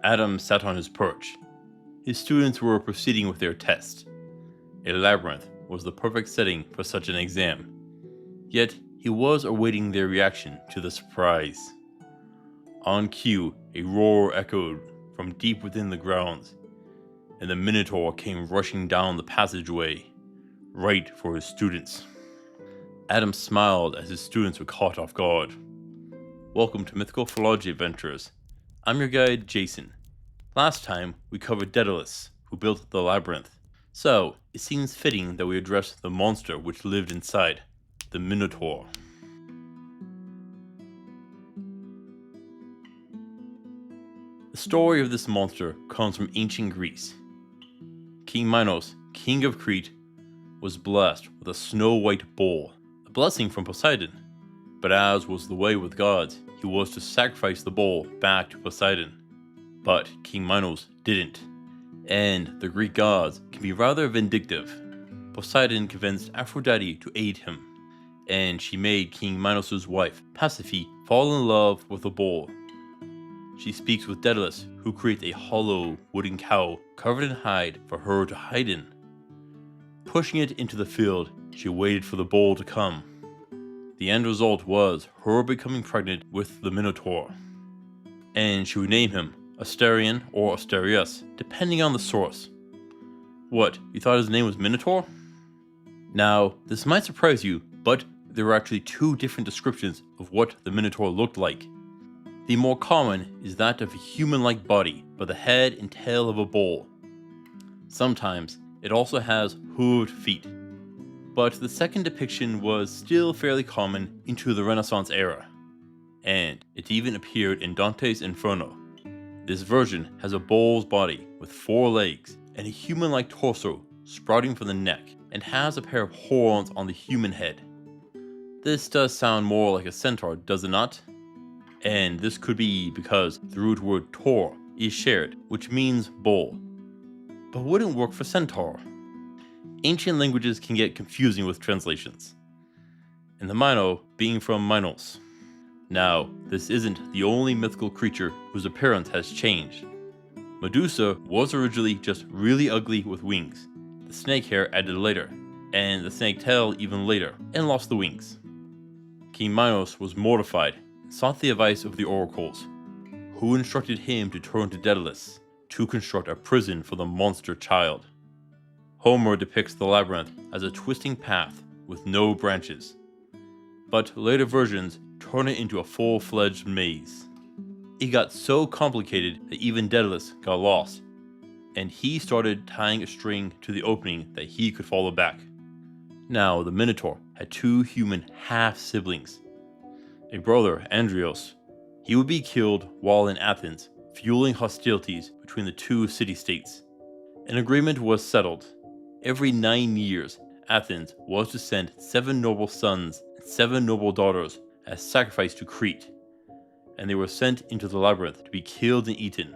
Adam sat on his perch. His students were proceeding with their test. A labyrinth was the perfect setting for such an exam. Yet he was awaiting their reaction to the surprise. On cue, a roar echoed from deep within the grounds, and the Minotaur came rushing down the passageway, right for his students. Adam smiled as his students were caught off guard. Welcome to Mythical Phylogeny Adventures. I'm your guide, Jason. Last time, we covered Daedalus, who built the Labyrinth. So, it seems fitting that we address the monster which lived inside, the Minotaur. The story of this monster comes from ancient Greece. King Minos, king of Crete, was blessed with a snow-white bull, a blessing from Poseidon. But as was the way with gods, he was to sacrifice the bull back to Poseidon. But King Minos didn't. And the Greek gods can be rather vindictive. Poseidon convinced Aphrodite to aid him, and she made King Minos' wife, Pasiphae, fall in love with the bull. She speaks with Daedalus, who creates a hollow wooden cow covered in hide for her to hide in. Pushing it into the field, she waited for the bull to come. The end result was her becoming pregnant with the Minotaur. And she would name him Asterion or Asterius, depending on the source. What, you thought his name was Minotaur? Now, this might surprise you, but there are actually two different descriptions of what the Minotaur looked like. The more common is that of a human-like body, but the head and tail of a bull. Sometimes, it also has hooved feet. But the second depiction was still fairly common into the Renaissance era. And it even appeared in Dante's Inferno. This version has a bull's body with 4 legs and a human-like torso sprouting from the neck, and has a pair of horns on the human head. This does sound more like a centaur, does it not? And this could be because the root word tor is shared, which means bull, but wouldn't work for centaur. Ancient languages can get confusing with translations, and the Mino being from Minos. Now, this isn't the only mythical creature whose appearance has changed. Medusa was originally just really ugly with wings, the snake hair added later, and the snake tail even later, and lost the wings. King Minos was mortified and sought the advice of the oracles, who instructed him to turn to Daedalus to construct a prison for the monster child. Homer depicts the labyrinth as a twisting path with no branches, but later versions turn it into a full-fledged maze. It got so complicated that even Daedalus got lost, and he started tying a string to the opening that he could follow back. Now, the Minotaur had 2 human half-siblings. A brother, Andrios. He would be killed while in Athens, fueling hostilities between the 2 city-states. An agreement was settled. Every 9 years, Athens was to send 7 noble sons and 7 noble daughters as sacrifice to Crete, and they were sent into the labyrinth to be killed and eaten.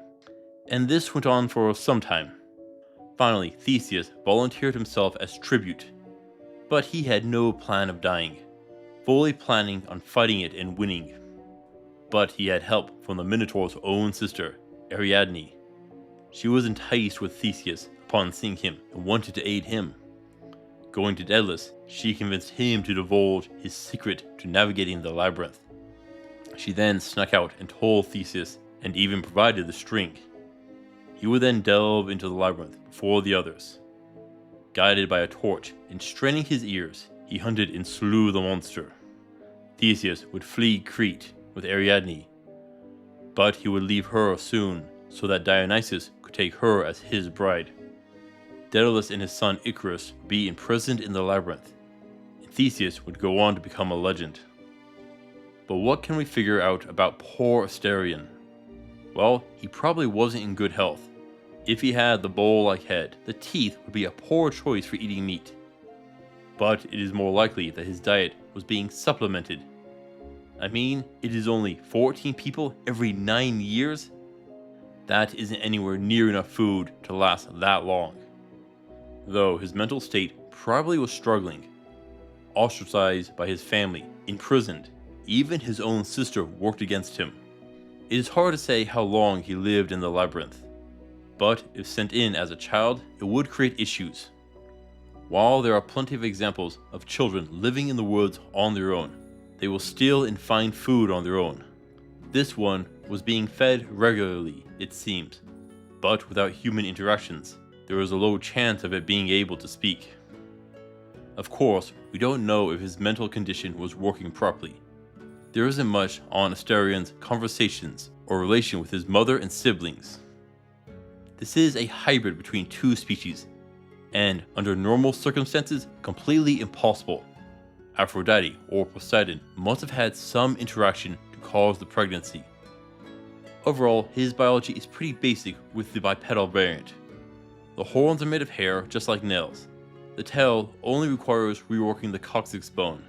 And this went on for some time. Finally, Theseus volunteered himself as tribute, but he had no plan of dying, fully planning on fighting it and winning. But he had help from the Minotaur's own sister, Ariadne. She was enticed with Theseus upon seeing him and wanted to aid him. Going to Daedalus, she convinced him to divulge his secret to navigating the labyrinth. She then snuck out and told Theseus, and even provided the string. He would then delve into the labyrinth before the others. Guided by a torch and straining his ears, he hunted and slew the monster. Theseus would flee Crete with Ariadne, but he would leave her soon so that Dionysus could take her as his bride. Daedalus and his son Icarus would be imprisoned in the labyrinth, and Theseus would go on to become a legend. But what can we figure out about poor Asterion? Well, he probably wasn't in good health. If he had the bowl-like head, the teeth would be a poor choice for eating meat. But it is more likely that his diet was being supplemented. I mean, it is only 14 people every 9 years? That isn't anywhere near enough food to last that long. Though his mental state probably was struggling. Ostracized by his family, imprisoned, even his own sister worked against him. It is hard to say how long he lived in the labyrinth, but if sent in as a child, it would create issues. While there are plenty of examples of children living in the woods on their own, they will steal and find food on their own. This one was being fed regularly, it seems, but without human interactions, there was a low chance of it being able to speak. Of course, we don't know if his mental condition was working properly. There isn't much on Astarion's conversations or relation with his mother and siblings. This is a hybrid between two species, and under normal circumstances, completely impossible. Aphrodite or Poseidon must have had some interaction to cause the pregnancy. Overall, his biology is pretty basic with the bipedal variant. The horns are made of hair just like nails. The tail only requires reworking the coccyx bone.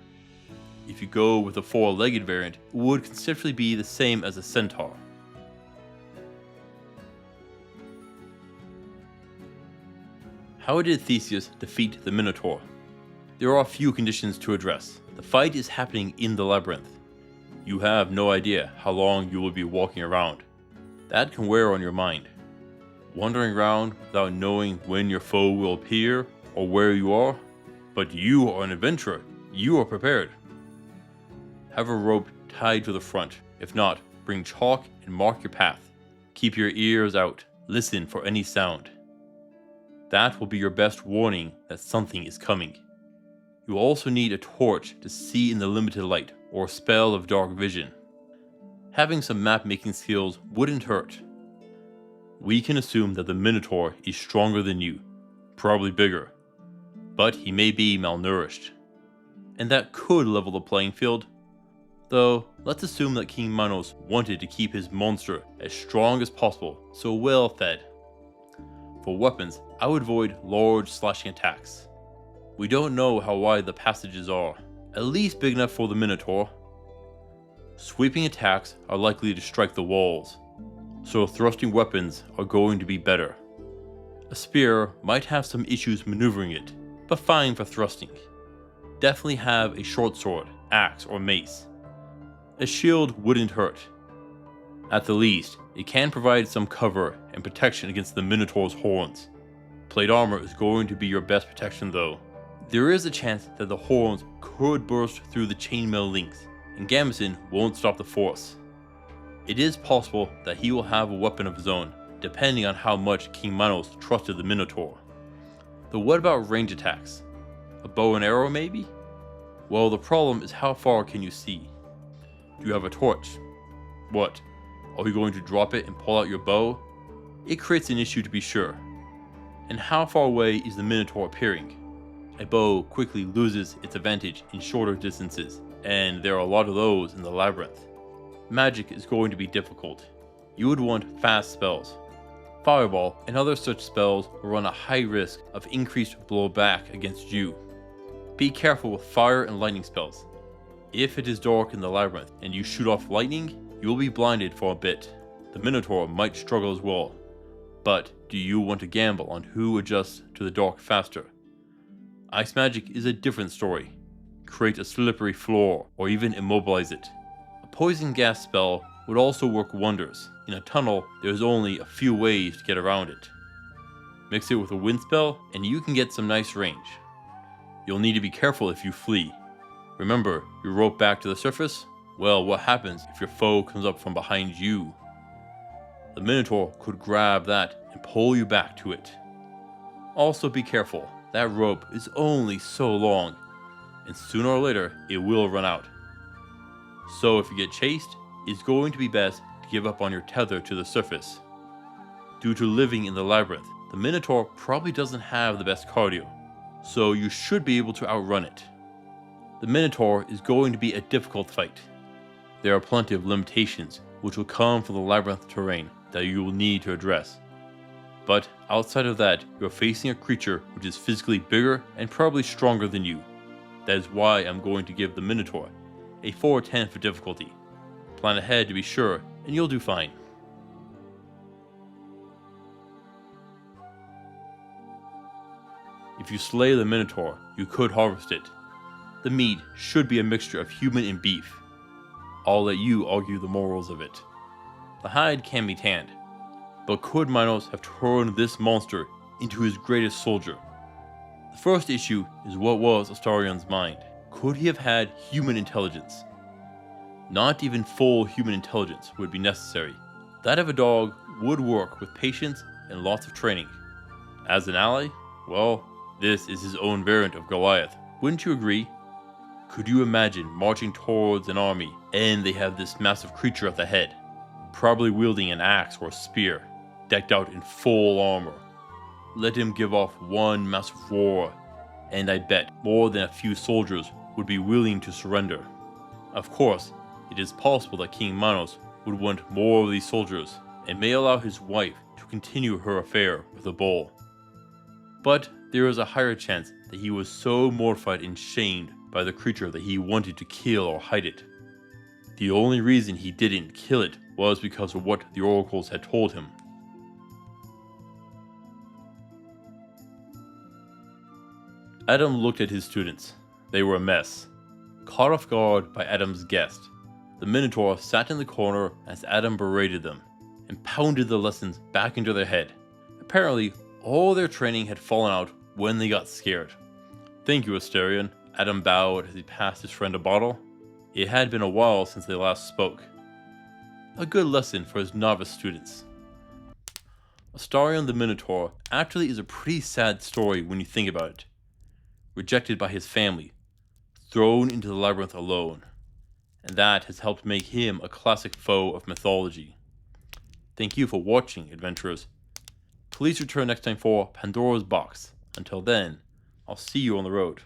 If you go with a four-legged variant, it would conceptually be the same as a centaur. How did Theseus defeat the Minotaur? There are a few conditions to address. The fight is happening in the labyrinth. You have no idea how long you will be walking around. That can wear on your mind. Wandering around without knowing when your foe will appear or where you are, but you are an adventurer. You are prepared. Have a rope tied to the front. If not, bring chalk and mark your path. Keep your ears out. Listen for any sound. That will be your best warning that something is coming. You will also need a torch to see in the limited light, or a spell of dark vision. Having some map making skills wouldn't hurt. We can assume that the Minotaur is stronger than you, probably bigger, but he may be malnourished. And that could level the playing field. Though, let's assume that King Minos wanted to keep his monster as strong as possible, so well fed. For weapons, I would avoid large slashing attacks. We don't know how wide the passages are, at least big enough for the Minotaur. Sweeping attacks are likely to strike the walls, so thrusting weapons are going to be better. A spear might have some issues maneuvering it, but fine for thrusting. Definitely have a short sword, axe, or mace. A shield wouldn't hurt. At the least, it can provide some cover and protection against the Minotaur's horns. Plate armor is going to be your best protection though. There is a chance that the horns could burst through the chainmail links, and Gambeson won't stop the force. It is possible that he will have a weapon of his own, depending on how much King Minos trusted the Minotaur. But what about range attacks? A bow and arrow maybe? Well, the problem is how far can you see? Do you have a torch? What? Are you going to drop it and pull out your bow? It creates an issue to be sure. And how far away is the Minotaur appearing? A bow quickly loses its advantage in shorter distances, and there are a lot of those in the labyrinth. Magic is going to be difficult. You would want fast spells. Fireball and other such spells will run a high risk of increased blowback against you. Be careful with fire and lightning spells. If it is dark in the labyrinth and you shoot off lightning, you will be blinded for a bit. The Minotaur might struggle as well. But do you want to gamble on who adjusts to the dark faster? Ice magic is a different story. Create a slippery floor or even immobilize it. A poison gas spell would also work wonders. In a tunnel, there's only a few ways to get around it. Mix it with a wind spell and you can get some nice range. You'll need to be careful if you flee. Remember, your rope back to the surface? Well, what happens if your foe comes up from behind you? The Minotaur could grab that and pull you back to it. Also be careful, that rope is only so long, and sooner or later it will run out. So if you get chased, it's going to be best to give up on your tether to the surface. Due to living in the labyrinth, the Minotaur probably doesn't have the best cardio, so you should be able to outrun it. The Minotaur is going to be a difficult fight. There are plenty of limitations which will come from the labyrinth terrain that you will need to address. But outside of that, you are facing a creature which is physically bigger and probably stronger than you. That is why I'm going to give the Minotaur a 4/10 for difficulty. Plan ahead to be sure, and you'll do fine. If you slay the Minotaur, you could harvest it. The meat should be a mixture of human and beef. I'll let you argue the morals of it. The hide can be tanned. But could Minos have turned this monster into his greatest soldier? The first issue is what was Astarion's mind. Could he have had human intelligence? Not even full human intelligence would be necessary. That of a dog would work with patience and lots of training. As an ally, well, this is his own variant of Goliath. Wouldn't you agree? Could you imagine marching towards an army and they have this massive creature at the head, probably wielding an axe or a spear, decked out in full armor? Let him give off one massive roar, and I bet more than a few soldiers would be willing to surrender. Of course, it is possible that King Minos would want more of these soldiers and may allow his wife to continue her affair with the bull. But there is a higher chance that he was so mortified and shamed by the creature that he wanted to kill or hide it. The only reason he didn't kill it was because of what the oracles had told him. Adam looked at his students. They were a mess. Caught off guard by Adam's guest, the Minotaur sat in the corner as Adam berated them and pounded the lessons back into their head. Apparently, all their training had fallen out when they got scared. "Thank you, Astarion," Adam bowed as he passed his friend a bottle. It had been a while since they last spoke. A good lesson for his novice students. Astarion the Minotaur actually is a pretty sad story when you think about it. Rejected by his family, thrown into the labyrinth alone, and that has helped make him a classic foe of mythology. Thank you for watching, adventurers. Please return next time for Pandora's Box. Until then, I'll see you on the road.